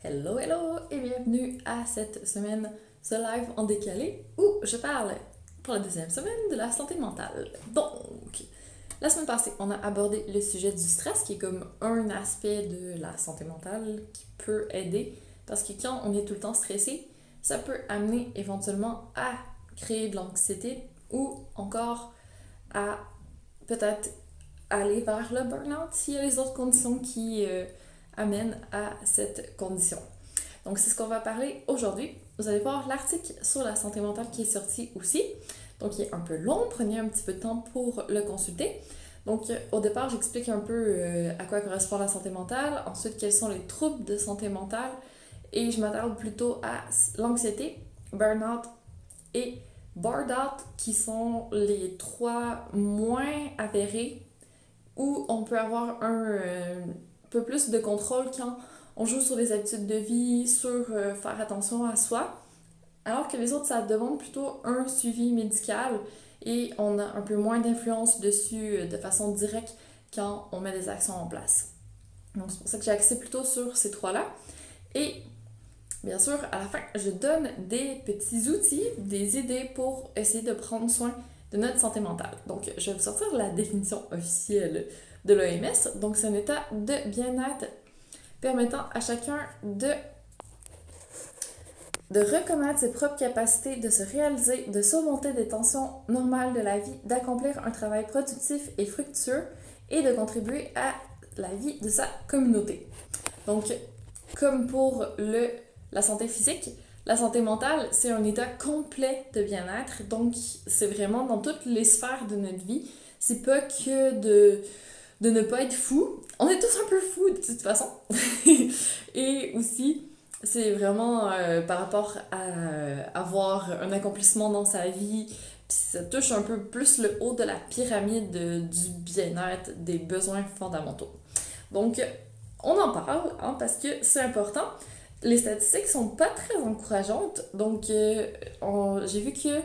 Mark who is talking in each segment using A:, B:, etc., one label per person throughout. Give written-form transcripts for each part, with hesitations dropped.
A: Hello, hello et bienvenue à cette semaine, ce live en décalé où je parle pour la deuxième semaine de la santé mentale. Donc, la semaine passée, on a abordé le sujet du stress qui est comme un aspect de la santé mentale qui peut aider parce que quand on est tout le temps stressé, ça peut amener éventuellement à créer de l'anxiété ou encore à peut-être aller vers le burn-out s'il y a les autres conditions qui amènent à cette condition. Donc, c'est ce qu'on va parler aujourd'hui. Vous allez voir l'article sur la santé mentale qui est sorti aussi. Donc, il est un peu long. Prenez un petit peu de temps pour le consulter. Donc, au départ, j'explique un peu à quoi correspond la santé mentale. Ensuite, quels sont les troubles de santé mentale. Et je m'attarde plutôt à l'anxiété, burn-out et bored-out, qui sont les trois moins avérés où on peut avoir un peu plus de contrôle quand on joue sur les habitudes de vie, sur faire attention à soi, alors que les autres, ça demande plutôt un suivi médical et on a un peu moins d'influence dessus de façon directe quand on met des actions en place. Donc c'est pour ça que j'ai axé plutôt sur ces trois-là. Et bien sûr, à la fin, je donne des petits outils, des idées pour essayer de prendre soin de notre santé mentale. Donc, je vais vous sortir la définition officielle de l'OMS. Donc, c'est un état de bien-être permettant à chacun de reconnaître ses propres capacités, de se réaliser, de surmonter des tensions normales de la vie, d'accomplir un travail productif et fructueux et de contribuer à la vie de sa communauté. Donc, comme pour la santé physique, la santé mentale, c'est un état complet de bien-être. Donc, c'est vraiment dans toutes les sphères de notre vie. C'est pas que de ne pas être fou. On est tous un peu fous de toute façon. Et aussi, c'est vraiment par rapport à avoir un accomplissement dans sa vie. Puis ça touche un peu plus le haut de la pyramide du bien-être, des besoins fondamentaux. Donc, on en parle parce que c'est important. Les statistiques sont pas très encourageantes. Donc, j'ai vu que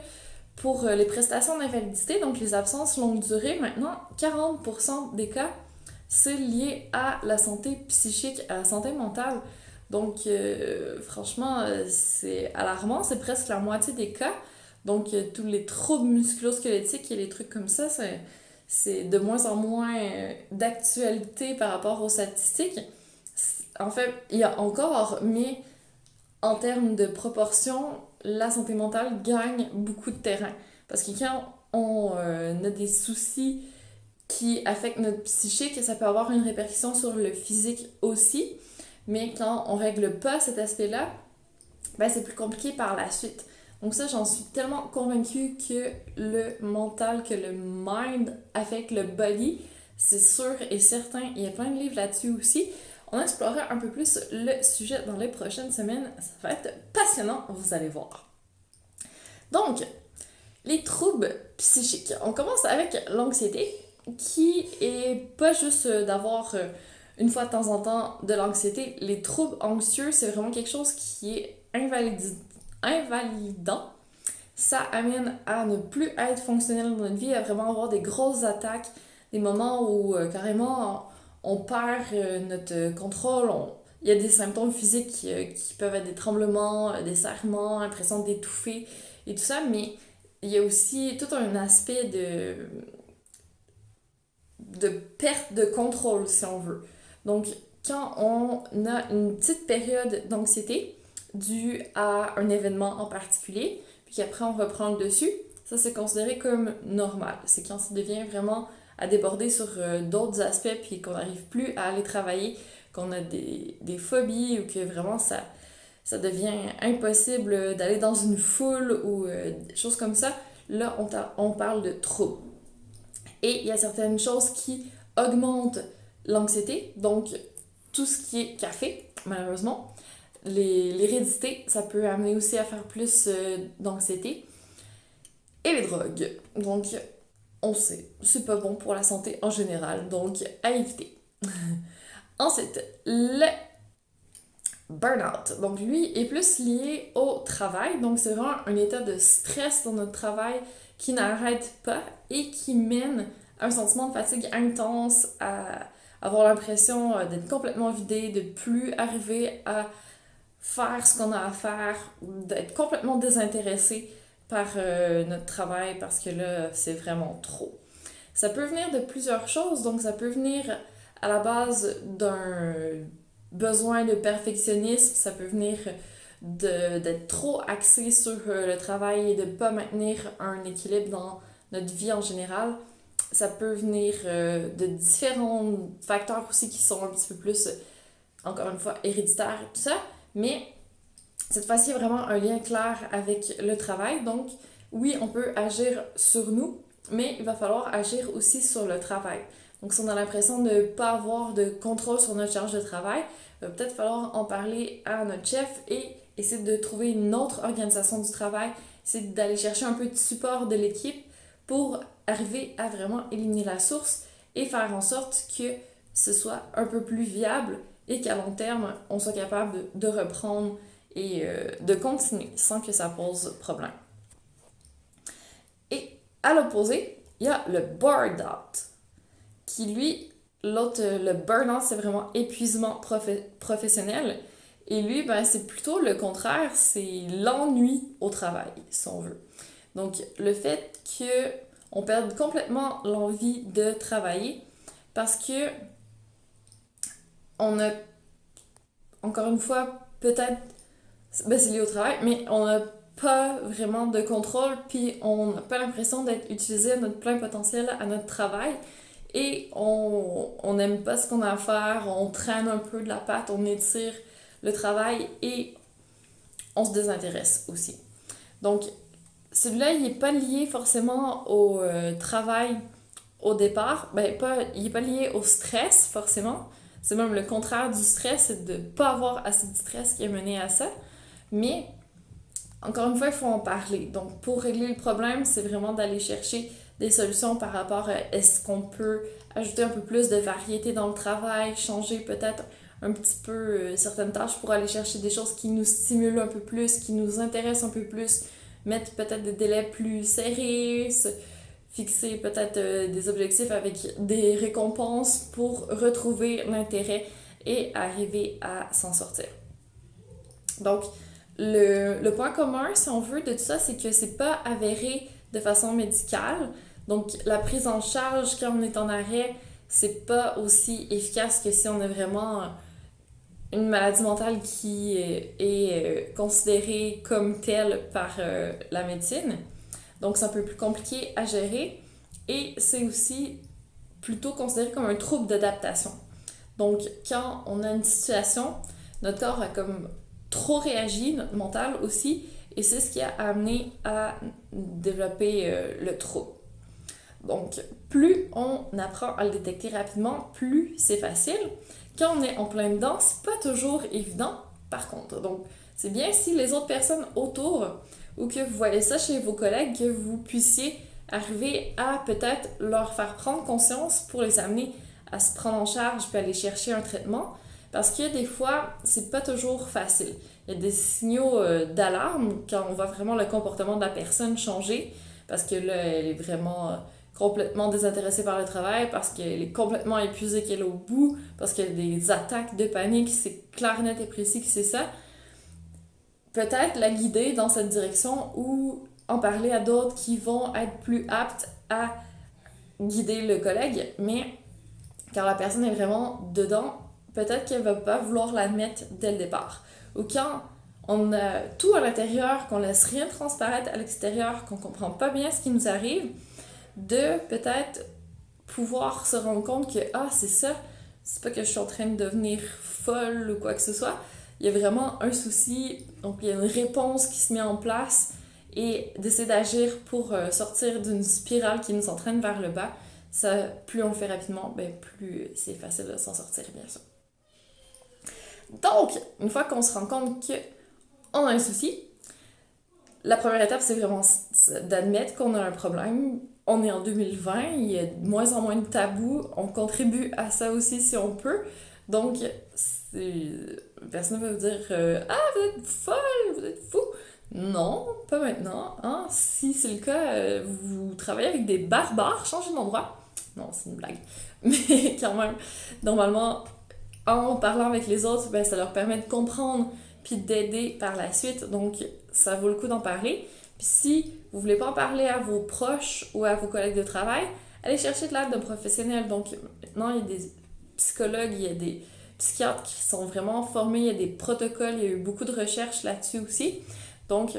A: pour les prestations d'invalidité, donc les absences longue durée, maintenant, 40% des cas, c'est lié à la santé psychique, à la santé mentale. Donc, franchement, c'est alarmant. C'est presque la moitié des cas. Donc, tous les troubles musculo-squelettiques et les trucs comme ça, c'est de moins en moins d'actualité par rapport aux statistiques. En fait, il y a encore, mais en termes de proportion, la santé mentale gagne beaucoup de terrain. Parce que quand on a des soucis qui affectent notre psychique, ça peut avoir une répercussion sur le physique aussi. Mais quand on règle pas cet aspect-là, ben c'est plus compliqué par la suite. Donc ça, j'en suis tellement convaincue que le mental, que le mind affecte le body. C'est sûr et certain. Il y a plein de livres là-dessus aussi. On explorera un peu plus le sujet dans les prochaines semaines. Ça va être passionnant, vous allez voir. Donc, les troubles psychiques. On commence avec l'anxiété, qui est pas juste d'avoir une fois de temps en temps de l'anxiété. Les troubles anxieux, c'est vraiment quelque chose qui est invalidant. Ça amène à ne plus être fonctionnel dans notre vie, à vraiment avoir des grosses attaques, des moments où carrément on perd notre contrôle. Il y a des symptômes physiques qui peuvent être des tremblements, des serrements, l'impression d'étouffer et tout ça, mais il y a aussi tout un aspect de perte de contrôle, si on veut. Donc, quand on a une petite période d'anxiété due à un événement en particulier, puis qu'après on reprend le dessus, ça c'est considéré comme normal. C'est quand ça devient vraiment à déborder sur d'autres aspects, puis qu'on n'arrive plus à aller travailler, qu'on a des phobies ou que vraiment ça devient impossible d'aller dans une foule ou des choses comme ça. Là, on parle de trouble. Et il y a certaines choses qui augmentent l'anxiété, donc tout ce qui est café, malheureusement. L'hérédité, ça peut amener aussi à faire plus d'anxiété. Et les drogues. Donc, on sait, c'est pas bon pour la santé en général, donc à éviter. Ensuite, le burnout. Donc, lui est plus lié au travail, donc c'est vraiment un état de stress dans notre travail qui n'arrête pas et qui mène à un sentiment de fatigue intense, à avoir l'impression d'être complètement vidé, de plus arriver à faire ce qu'on a à faire ou d'être complètement désintéressé par notre travail parce que là, c'est vraiment trop. Ça peut venir de plusieurs choses, donc ça peut venir à la base d'un besoin de perfectionnisme, ça peut venir d'être trop axé sur le travail et de ne pas maintenir un équilibre dans notre vie en général. Ça peut venir de différents facteurs aussi qui sont un petit peu plus, encore une fois, héréditaires et tout ça, mais cette fois-ci, il y a vraiment un lien clair avec le travail. Donc, oui, on peut agir sur nous, mais il va falloir agir aussi sur le travail. Donc, si on a l'impression de ne pas avoir de contrôle sur notre charge de travail, il va peut-être falloir en parler à notre chef et essayer de trouver une autre organisation du travail, essayer d'aller chercher un peu de support de l'équipe pour arriver à vraiment éliminer la source et faire en sorte que ce soit un peu plus viable et qu'à long terme, on soit capable de reprendre et de continuer sans que ça pose problème. Et à l'opposé, il y a le burn-out, qui lui, l'autre, le burn-out, c'est vraiment épuisement professionnel. Et lui, ben, c'est plutôt le contraire, c'est l'ennui au travail, si on veut. Donc, le fait qu'on perde complètement l'envie de travailler parce que on a, encore une fois, peut-être, ben, c'est lié au travail, mais on n'a pas vraiment de contrôle, puis on n'a pas l'impression d'être utilisé à notre plein potentiel à notre travail. Et on n'aime pas ce qu'on a à faire, on traîne un peu de la patte, on étire le travail et on se désintéresse aussi. Donc, celui-là, il n'est pas lié forcément au travail au départ. Ben, il n'est pas lié au stress, forcément. C'est même le contraire du stress, c'est de ne pas avoir assez de stress qui a mené à ça. Mais, encore une fois, il faut en parler. Donc, pour régler le problème, c'est vraiment d'aller chercher des solutions par rapport à est-ce qu'on peut ajouter un peu plus de variété dans le travail, changer peut-être un petit peu certaines tâches pour aller chercher des choses qui nous stimulent un peu plus, qui nous intéressent un peu plus, mettre peut-être des délais plus serrés, fixer peut-être des objectifs avec des récompenses pour retrouver l'intérêt et arriver à s'en sortir. Donc, le point commun, si on veut, de tout ça, c'est que c'est pas avéré de façon médicale. Donc, la prise en charge quand on est en arrêt, c'est pas aussi efficace que si on a vraiment une maladie mentale qui est considérée comme telle par la médecine. Donc, c'est un peu plus compliqué à gérer. Et c'est aussi plutôt considéré comme un trouble d'adaptation. Donc, quand on a une situation, notre corps a comme trop réagi, notre mental aussi, et c'est ce qui a amené à développer le trouble. Donc, plus on apprend à le détecter rapidement, plus c'est facile. Quand on est en plein dedans, c'est pas toujours évident, par contre. Donc, c'est bien si les autres personnes autour, ou que vous voyez ça chez vos collègues, que vous puissiez arriver à peut-être leur faire prendre conscience pour les amener à se prendre en charge puis aller chercher un traitement. Parce que des fois, c'est pas toujours facile. Il y a des signaux d'alarme quand on voit vraiment le comportement de la personne changer, parce que là, elle est vraiment complètement désintéressée par le travail, parce qu'elle est complètement épuisée, qu'elle est au bout, parce qu'il y a des attaques de panique, c'est clair, net et précis que c'est ça. Peut-être la guider dans cette direction ou en parler à d'autres qui vont être plus aptes à guider le collègue, mais quand la personne est vraiment dedans, peut-être qu'elle va pas vouloir l'admettre dès le départ. Ou quand on a tout à l'intérieur, qu'on laisse rien transparaître à l'extérieur, qu'on comprend pas bien ce qui nous arrive, de peut-être pouvoir se rendre compte que c'est ça, c'est pas que je suis en train de devenir folle ou quoi que ce soit, il y a vraiment un souci, donc il y a une réponse qui se met en place et d'essayer d'agir pour sortir d'une spirale qui nous entraîne vers le bas. Ça, plus on le fait rapidement, plus c'est facile de s'en sortir, bien sûr. Donc, une fois qu'on se rend compte qu'on a un souci, la première étape, c'est vraiment d'admettre qu'on a un problème. On est en 2020, il y a de moins en moins de tabous, on contribue à ça aussi si on peut. Donc, personne ne va vous dire vous êtes folle, vous êtes fou. Non, pas maintenant. Hein? Si c'est le cas, vous travaillez avec des barbares, changez d'endroit. Non, c'est une blague. Mais quand même, normalement, en parlant avec les autres, ça leur permet de comprendre puis d'aider par la suite. Donc, ça vaut le coup d'en parler. Puis si vous voulez pas en parler à vos proches ou à vos collègues de travail, allez chercher de l'aide d'un professionnel. Donc, maintenant, il y a des psychologues, il y a des psychiatres qui sont vraiment formés, il y a des protocoles, il y a eu beaucoup de recherches là-dessus aussi. Donc,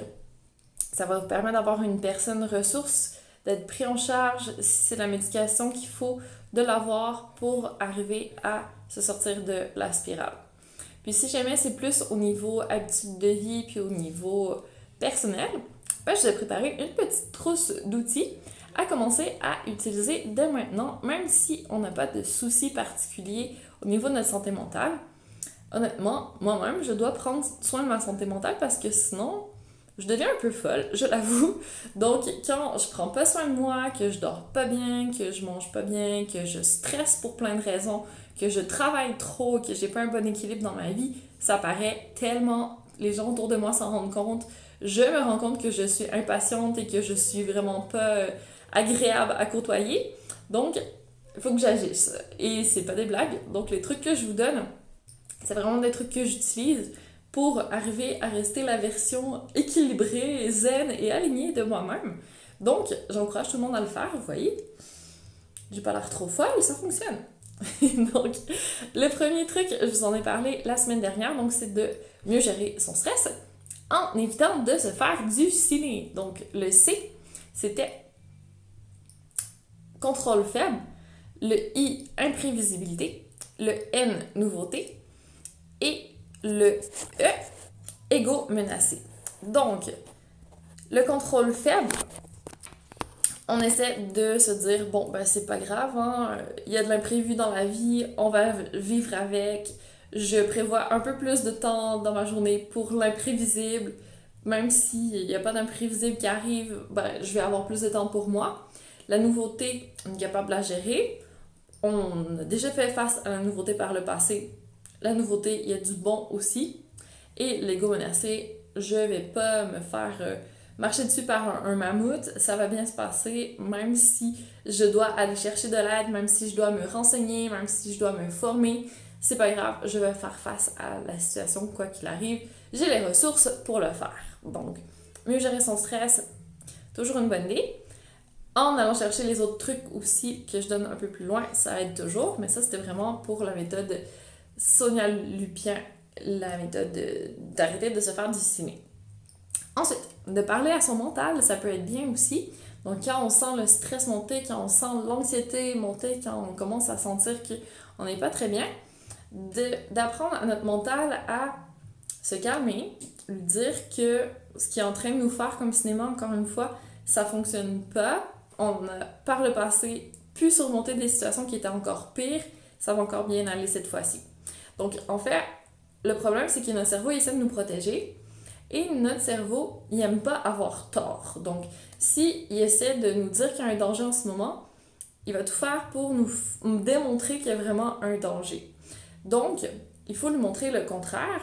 A: ça va vous permettre d'avoir une personne ressource, d'être pris en charge si c'est la médication qu'il faut, de l'avoir pour arriver à se sortir de la spirale. Puis si jamais c'est plus au niveau habitude de vie puis au niveau personnel, ben, je vous ai préparé une petite trousse d'outils à commencer à utiliser dès maintenant, même si on n'a pas de soucis particuliers au niveau de notre santé mentale. Honnêtement, moi-même, je dois prendre soin de ma santé mentale parce que sinon, je deviens un peu folle, je l'avoue. Donc, quand je prends pas soin de moi, que je dors pas bien, que je mange pas bien, que je stresse pour plein de raisons, que je travaille trop, que j'ai pas un bon équilibre dans ma vie, ça paraît tellement. Les gens autour de moi s'en rendent compte. Je me rends compte que je suis impatiente et que je suis vraiment pas agréable à côtoyer. Donc, il faut que j'agisse. Et c'est pas des blagues. Donc, les trucs que je vous donne, c'est vraiment des trucs que j'utilise pour arriver à rester la version équilibrée, zen et alignée de moi-même. Donc, j'encourage tout le monde à le faire, vous voyez. J'ai pas l'air trop folle, ça fonctionne. Donc, le premier truc, je vous en ai parlé la semaine dernière, donc c'est de mieux gérer son stress en évitant de se faire du ciné. Donc, le C, c'était contrôle faible, le I, imprévisibilité, le N, nouveauté, et le E, ego menacé. Donc, le contrôle faible, on essaie de se dire, bon, ben c'est pas grave, hein, il y a de l'imprévu dans la vie, on va vivre avec, je prévois un peu plus de temps dans ma journée pour l'imprévisible, même s'il n'y a pas d'imprévisible qui arrive, ben je vais avoir plus de temps pour moi. La nouveauté, on est capable de la gérer, on a déjà fait face à la nouveauté par le passé. La nouveauté, il y a du bon aussi. Et l'ego menacé, je vais pas me faire marcher dessus par un mammouth. Ça va bien se passer, même si je dois aller chercher de l'aide, même si je dois me renseigner, même si je dois me former. C'est pas grave, je vais faire face à la situation, quoi qu'il arrive. J'ai les ressources pour le faire. Donc, mieux gérer son stress, toujours une bonne idée. En allant chercher les autres trucs aussi que je donne un peu plus loin, ça aide toujours. Mais ça, c'était vraiment pour la méthode Sonia Lupien, la méthode d'arrêter de se faire du ciné. Ensuite, de parler à son mental, ça peut être bien aussi. Donc, quand on sent le stress monter, quand on sent l'anxiété monter, quand on commence à sentir qu'on n'est pas très bien, d'apprendre à notre mental à se calmer, lui dire que ce qui est en train de nous faire comme cinéma, encore une fois, ça fonctionne pas. On a, par le passé, pu surmonter des situations qui étaient encore pires, ça va encore bien aller cette fois-ci. Donc, en fait, le problème, c'est que notre cerveau essaie de nous protéger et notre cerveau, il n'aime pas avoir tort. Donc, s'il essaie de nous dire qu'il y a un danger en ce moment, il va tout faire pour nous démontrer qu'il y a vraiment un danger. Donc, il faut lui montrer le contraire,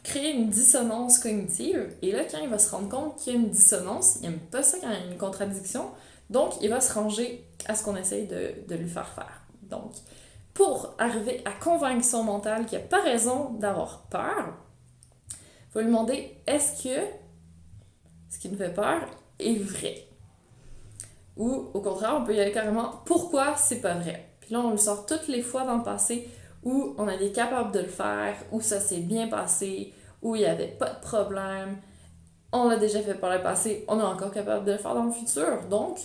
A: créer une dissonance cognitive. Et là, quand il va se rendre compte qu'il y a une dissonance, il n'aime pas ça quand il y a une contradiction, donc il va se ranger à ce qu'on essaye de lui faire faire. Donc, pour arriver à convaincre son mental qu'il n'a pas raison d'avoir peur, il faut lui demander, est-ce que ce qui nous fait peur est vrai? Ou au contraire, on peut y aller carrément, pourquoi c'est pas vrai? Puis là, on le sort toutes les fois dans le passé où on a été capable de le faire, où ça s'est bien passé, où il n'y avait pas de problème. On l'a déjà fait par le passé, on est encore capable de le faire dans le futur. Donc,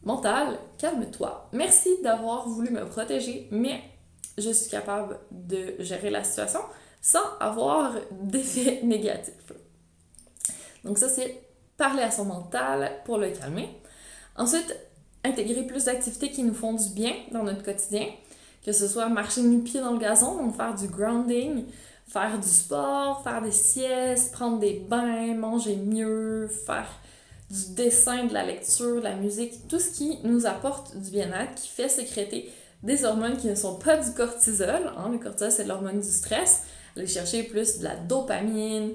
A: mental, calme-toi. Merci d'avoir voulu me protéger, mais je suis capable de gérer la situation sans avoir d'effet négatif. Donc ça, c'est parler à son mental pour le calmer. Ensuite, intégrer plus d'activités qui nous font du bien dans notre quotidien, que ce soit marcher nu-pied dans le gazon, donc faire du grounding, faire du sport, faire des siestes, prendre des bains, manger mieux, faire du dessin, de la lecture, de la musique, tout ce qui nous apporte du bien-être, qui fait sécréter des hormones qui ne sont pas du cortisol. Hein. Le cortisol, c'est l'hormone du stress. Aller chercher plus de la dopamine,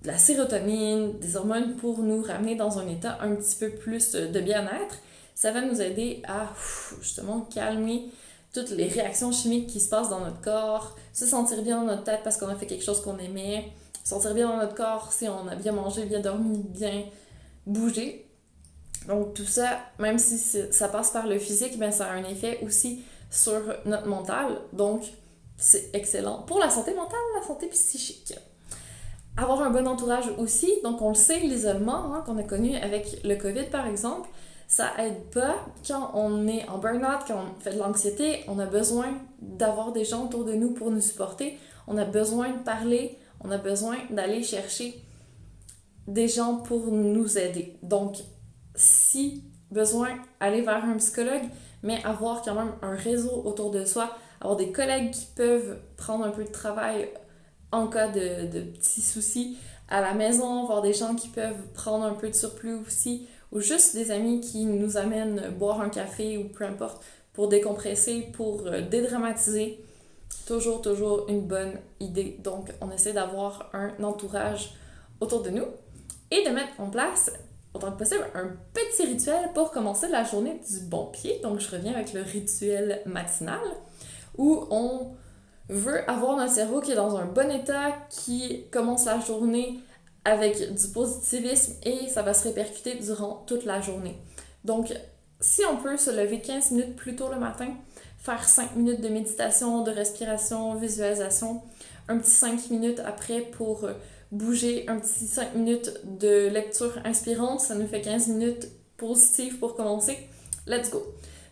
A: de la sérotonine, des hormones pour nous ramener dans un état un petit peu plus de bien-être. Ça va nous aider à justement calmer toutes les réactions chimiques qui se passent dans notre corps, se sentir bien dans notre tête parce qu'on a fait quelque chose qu'on aimait, se sentir bien dans notre corps si on a bien mangé, bien dormi, bien bougé. Donc tout ça, même si ça passe par le physique, ben ça a un effet aussi sur notre mental. Donc c'est excellent pour la santé mentale, la santé psychique. Avoir un bon entourage aussi, donc on le sait, l'isolement qu'on a connu avec le COVID par exemple, ça aide pas quand on est en burn-out, quand on fait de l'anxiété, on a besoin d'avoir des gens autour de nous pour nous supporter, on a besoin de parler, on a besoin d'aller chercher des gens pour nous aider. Donc, si besoin, aller vers un psychologue, mais avoir quand même un réseau autour de soi, avoir des collègues qui peuvent prendre un peu de travail en cas de petits soucis à la maison, avoir des gens qui peuvent prendre un peu de surplus aussi, ou juste des amis qui nous amènent boire un café ou peu importe, pour décompresser, pour dédramatiser. Toujours une bonne idée. Donc, on essaie d'avoir un entourage autour de nous et de mettre en place, autant que possible, un petit rituel pour commencer la journée du bon pied. Donc, je reviens avec le rituel matinal où on veut avoir notre cerveau qui est dans un bon état, qui commence la journée avec du positivisme et ça va se répercuter durant toute la journée. Donc, si on peut se lever 15 minutes plus tôt le matin, faire 5 minutes de méditation, de respiration, visualisation, un petit 5 minutes après pour bouger, un petit 5 minutes de lecture inspirante, ça nous fait 15 minutes positives pour commencer. Let's go!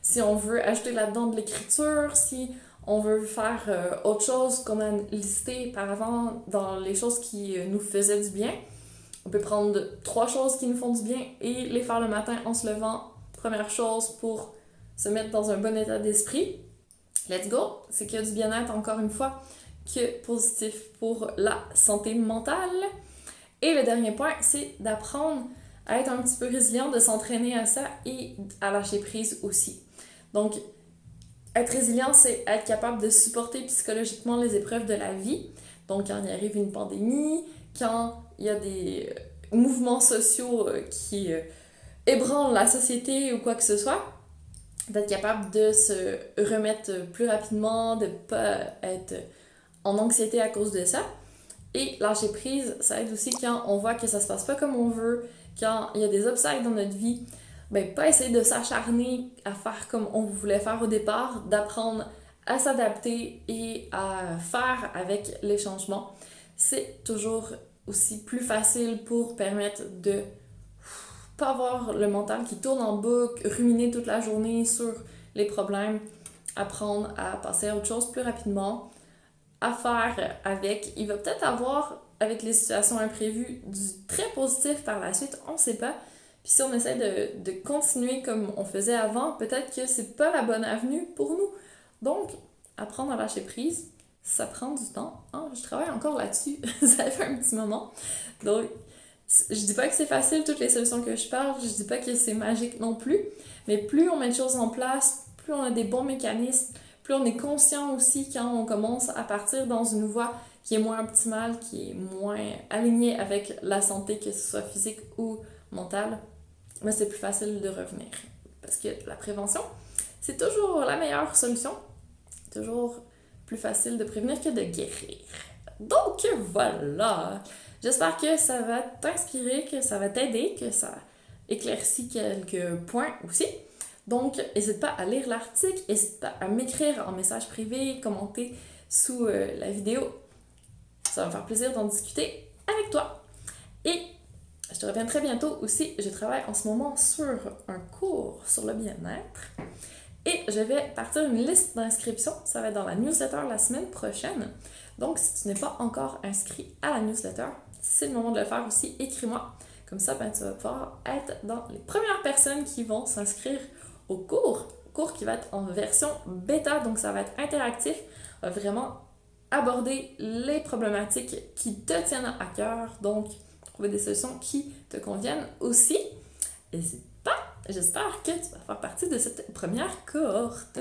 A: Si on veut ajouter là-dedans de l'écriture, si on veut faire autre chose qu'on a listé par avant dans les choses qui nous faisaient du bien, on peut prendre 3 choses qui nous font du bien et les faire le matin en se levant. Première chose pour se mettre dans un bon état d'esprit. Let's go! C'est qu'il y a du bien-être, encore une fois, que positif pour la santé mentale. Et le dernier point, c'est d'apprendre à être un petit peu résilient, de s'entraîner à ça et à lâcher prise aussi. Donc, être résilient, c'est être capable de supporter psychologiquement les épreuves de la vie. Donc, quand il arrive une pandémie, quand il y a des mouvements sociaux qui ébranlent la société ou quoi que ce soit, d'être capable de se remettre plus rapidement, de ne pas être en anxiété à cause de ça. Et lâcher prise, ça aide aussi quand on voit que ça se passe pas comme on veut, quand il y a des obstacles dans notre vie, ben pas essayer de s'acharner à faire comme on voulait faire au départ, d'apprendre à s'adapter et à faire avec les changements. C'est toujours aussi plus facile pour permettre de pas avoir le mental qui tourne en boucle, ruminer toute la journée sur les problèmes, apprendre à passer à autre chose plus rapidement, à faire avec. Il va peut-être avoir, avec les situations imprévues, du très positif par la suite, on ne sait pas. Puis si on essaie de continuer comme on faisait avant, peut-être que c'est pas la bonne avenue pour nous. Donc, apprendre à lâcher prise, ça prend du temps. Je travaille encore là-dessus, ça fait un petit moment. Donc, je dis pas que c'est facile, toutes les solutions que je parle, je dis pas que c'est magique non plus, mais plus on met de choses en place, plus on a des bons mécanismes, plus on est conscient aussi quand on commence à partir dans une voie qui est moins optimale, qui est moins alignée avec la santé, que ce soit physique ou mentale, mais c'est plus facile de revenir. Parce que la prévention, c'est toujours la meilleure solution. Toujours plus facile de prévenir que de guérir. Donc voilà! J'espère que ça va t'inspirer, que ça va t'aider, que ça éclaircit quelques points aussi. Donc, n'hésite pas à lire l'article, n'hésite pas à m'écrire en message privé, commenter sous la vidéo. Ça va me faire plaisir d'en discuter avec toi. Et je te reviens très bientôt aussi. Je travaille en ce moment sur un cours sur le bien-être. Et je vais partir une liste d'inscriptions. Ça va être dans la newsletter la semaine prochaine. Donc, si tu n'es pas encore inscrit à la newsletter, c'est le moment de le faire aussi. Écris-moi. Comme ça, tu vas pouvoir être dans les premières personnes qui vont s'inscrire au cours qui va être en version bêta. Donc, ça va être interactif. On va vraiment aborder les problématiques qui te tiennent à cœur. Donc, trouver des solutions qui te conviennent aussi. N'hésite pas, j'espère que tu vas faire partie de cette première cohorte.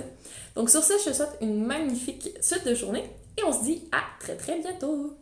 A: Donc sur ce, je te souhaite une magnifique suite de journée et on se dit à très très bientôt!